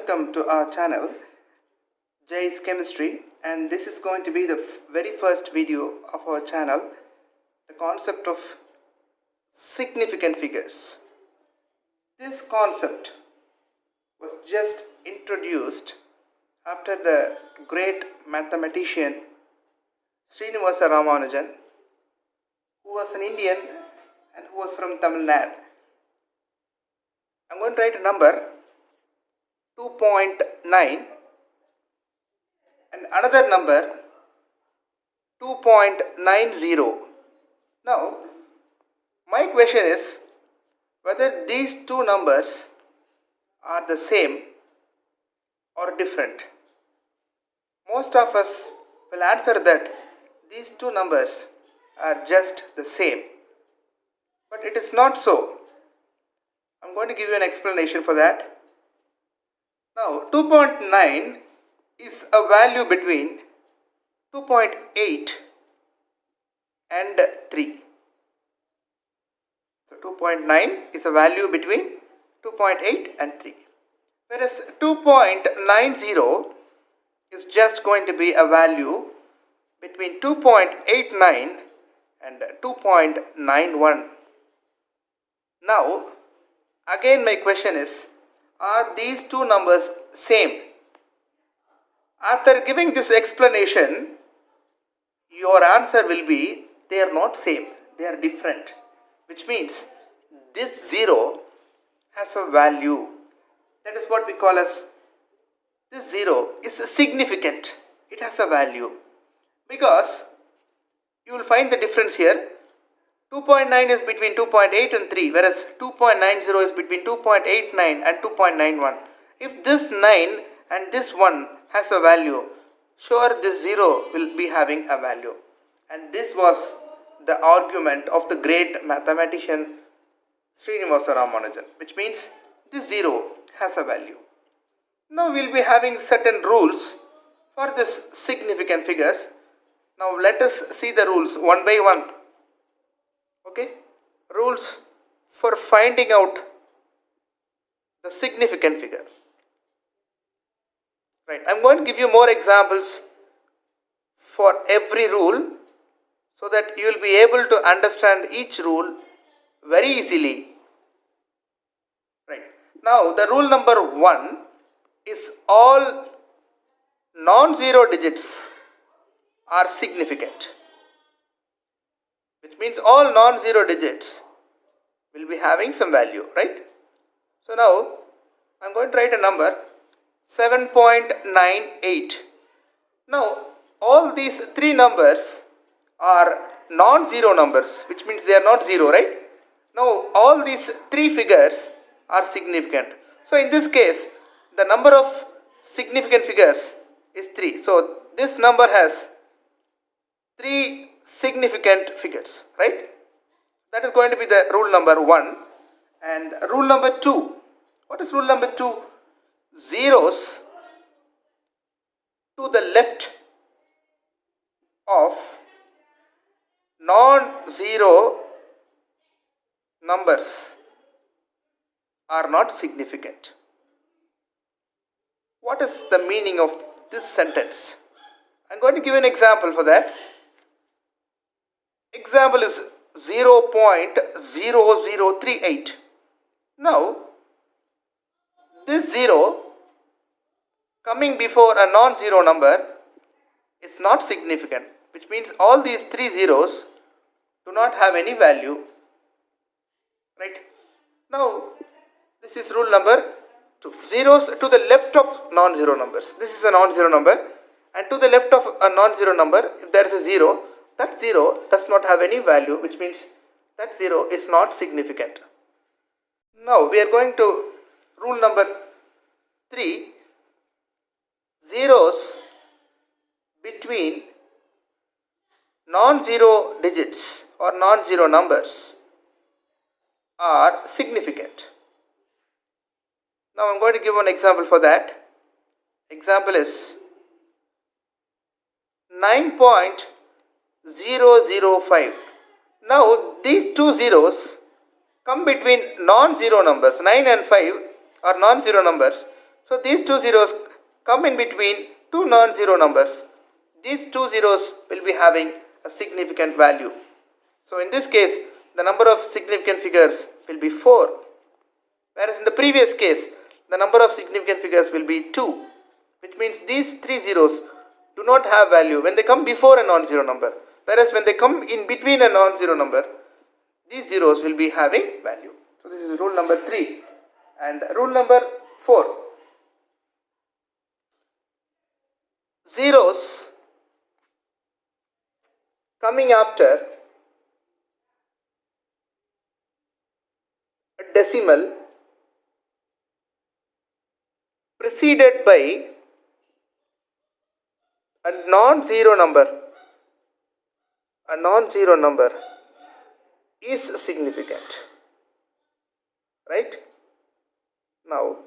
welcome to our channel Jay's Chemistry, and this is going to be the very first video of our channel, the concept of significant figures. This concept was just introduced after the great mathematician Srinivasa Ramanujan, who was an Indian and who was from Tamil Nadu. I'm going to write a number 2.9 and another number 2.90. Now, my question is whether these two numbers are the same or different. Most of us will answer that these two numbers are just the same, but it is not so. I'm going to give you an explanation for that. Now, 2.9 is a value between 2.8 and 3. So, 2.9 is a value between 2.8 and 3. Whereas 2.90 is just going to be a value between 2.89 and 2.91. Now, again my question is, are these two numbers same? After giving this explanation, your answer will be they are not same, they are different. Which means this 0 has a value. That is what we call as this 0 is significant. It has a value. Because you will find the difference here. 2.9 is between 2.8 and 3, whereas 2.90 is between 2.89 and 2.91. If this 9 and this 1 has a value, sure this 0 will be having a value. And this was the argument of the great mathematician Srinivasa Ramanujan, which means this 0 has a value. Now we will be having certain rules for this significant figures. Now let us see the rules one by one. Okay, rules for finding out the significant figure. Right, I'm going to give you more examples for every rule so that you will be able to understand each rule very easily. Right, now the rule number 1 is all non-zero digits are significant. Which means all non-zero digits will be having some value, right? So now I am going to write a number 7.98. Now all these three numbers are non-zero numbers, which means they are not zero, right? Now all these three figures are significant. So in this case, the number of significant figures is 3. So this number has 3 significant figures, right? That is going to be the rule number 1. And rule number 2. What is rule number 2? Zeros to the left of non-zero numbers are not significant. What is the meaning of this sentence? I am going to give an example for that. Example is 0.0038. Now, this 0 coming before a non-zero number is not significant, which means all these three zeros do not have any value. Right? Now, this is rule number 2. Zeros to the left of non-zero numbers. This is a non-zero number, and to the left of a non-zero number, if there is a 0, that 0 does not have any value, which means that 0 is not significant. Now we are going to rule number 3. Zeros between non-zero digits or non-zero numbers are significant. Now I am going to give one example for that. Example is 9.005. Now these two zeros come between non-zero numbers. 9 and 5 are non-zero numbers. So these two zeros come in between two non-zero numbers. These two zeros will be having a significant value. So in this case, the number of significant figures will be 4. Whereas in the previous case, the number of significant figures will be 2. Which means these three zeros do not have value when they come before a non-zero number. Whereas when they come in between a non-zero number, these zeros will be having value. So this is rule number 3. And rule number 4. Zeros coming after a decimal preceded by a non-zero number is significant, right? Now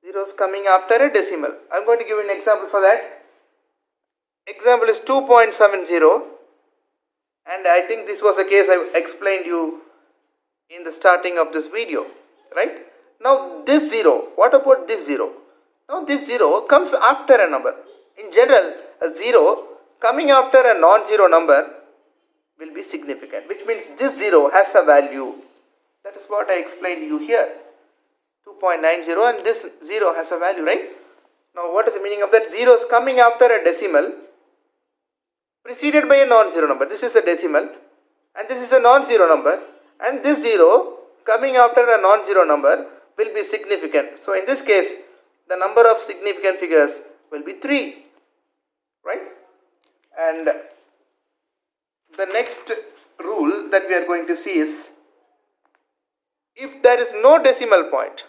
zeros coming after a decimal. I am going to give an example for that. Example is 2.70, and I think this was a case I explained you in the starting of this video, right? Now this 0, what about this 0? Now this 0 comes after a number. In general, a 0 coming after a non-zero number will be significant, which means this 0 has a value. That is what I explained you here. 2.90, and this 0 has a value, right? Now what is the meaning of that? 0 is coming after a decimal preceded by a non-zero number. This is a decimal and this is a non-zero number, and this 0 coming after a non-zero number will be significant. So in this case, the number of significant figures will be 3, right? And the next rule that we are going to see is, if there is no decimal point,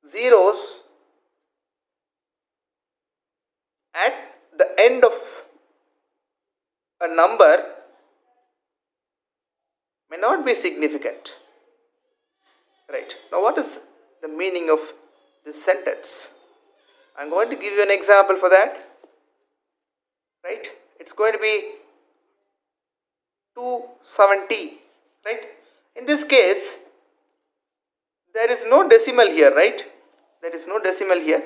zeros at the end of a number may not be significant, right? Now what is the meaning of this sentence? I am going to give you an example for that, right? It's going to be 270, right? In this case, there is no decimal here, right? There is no decimal here.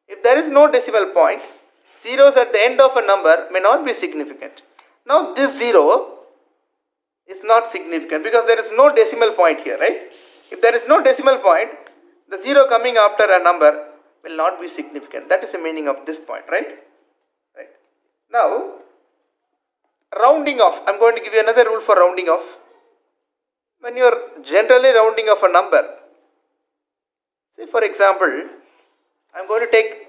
If there is no decimal point, zeros at the end of a number may not be significant. Now this 0 is not significant because there is no decimal point here, right? If there is no decimal point, the 0 coming after a number will not be significant. That is the meaning of this point, right? Right. Now, rounding off. I am going to give you another rule for rounding off. When you are generally rounding off a number, say for example, I am going to take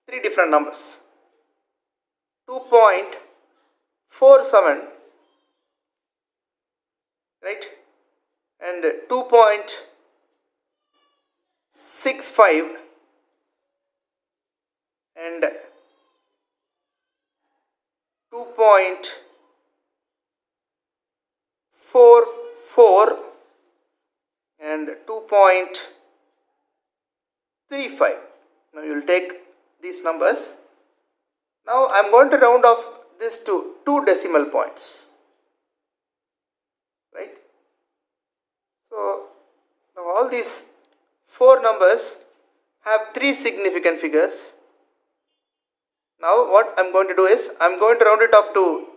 3 different numbers. 2.47, right? And 2.65 and 2.44 and 2.35. Now you will take these numbers. Now I am going to round off this to 2 decimal points, right? So now all these 4 numbers have 3 significant figures. Now what I am going to do is, I am going to round it off to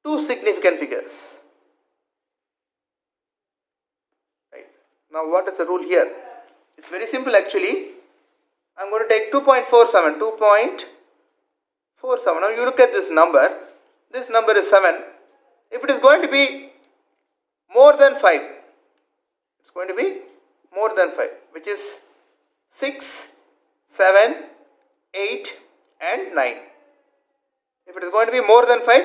2 significant figures. Right. Now what is the rule here? It's very simple actually. I am going to take 2.47. Now you look at this number. This number is 7. If it is going to be more than 5, it's going to be more than 5, which is 6, 7, 8 and 9. If it is going to be more than 5,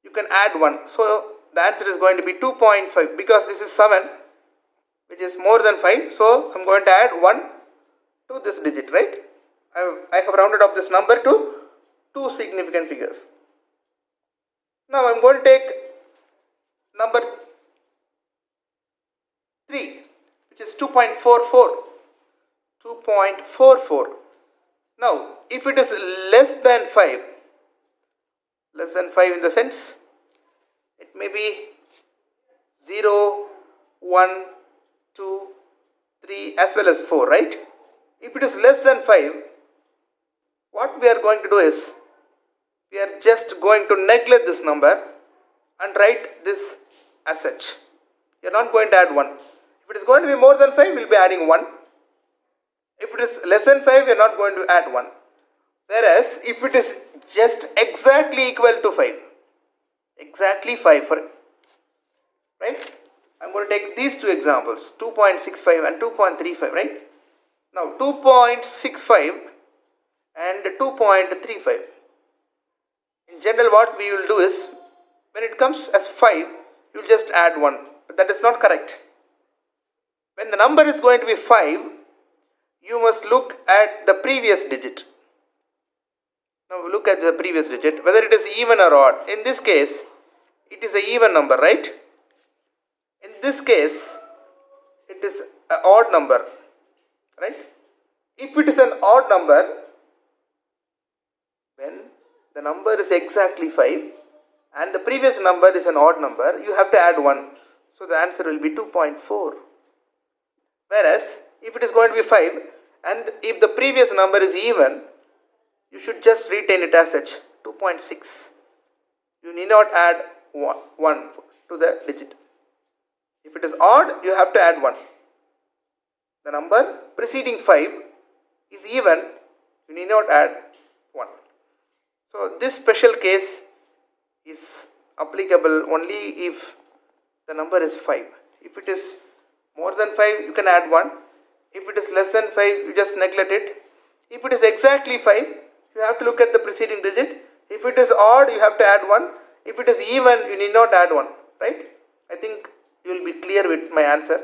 you can add 1. So the answer is going to be 2.5, because this is 7, which is more than 5. So I am going to add 1 to this digit, right? I have rounded off this number to 2 significant figures. Now I am going to take number 3, which is 2.44. Now if it is less than 5 in the sense, it may maybe 0, 1, 2, 3 as well as 4, right? If it is less than 5, what we are going to do is, we are just going to neglect this number and write this as such. We are not going to add 1. If it is going to be more than 5, we will be adding 1. If it is less than 5, we are not going to add 1. Whereas, if it is just exactly equal to 5, exactly 5 for, right? I am going to take these two examples, 2.65 and 2.35, right? Now, 2.65 and 2.35. In general, what we will do is, when it comes as 5, you will just add 1. But that is not correct. When the number is going to be 5, you must look at the previous digit. Now look at the previous digit, whether it is even or odd. In this case, it is an even number, right? In this case, it is an odd number, right? If it is an odd number, when the number is exactly 5 and the previous number is an odd number, you have to add 1. So the answer will be 2.4. Whereas, if it is going to be 5 and if the previous number is even, you should just retain it as such, 2.6. You need not add 1 to the digit. If it is odd, you have to add 1. The number preceding 5 is even, you need not add 1. So this special case is applicable only if the number is 5. If it is more than 5, you can add 1. If it is less than 5, you just neglect it. If it is exactly 5, you have to look at the preceding digit. If it is odd, you have to add 1. If it is even, you need not add 1, right? I think you will be clear with my answer.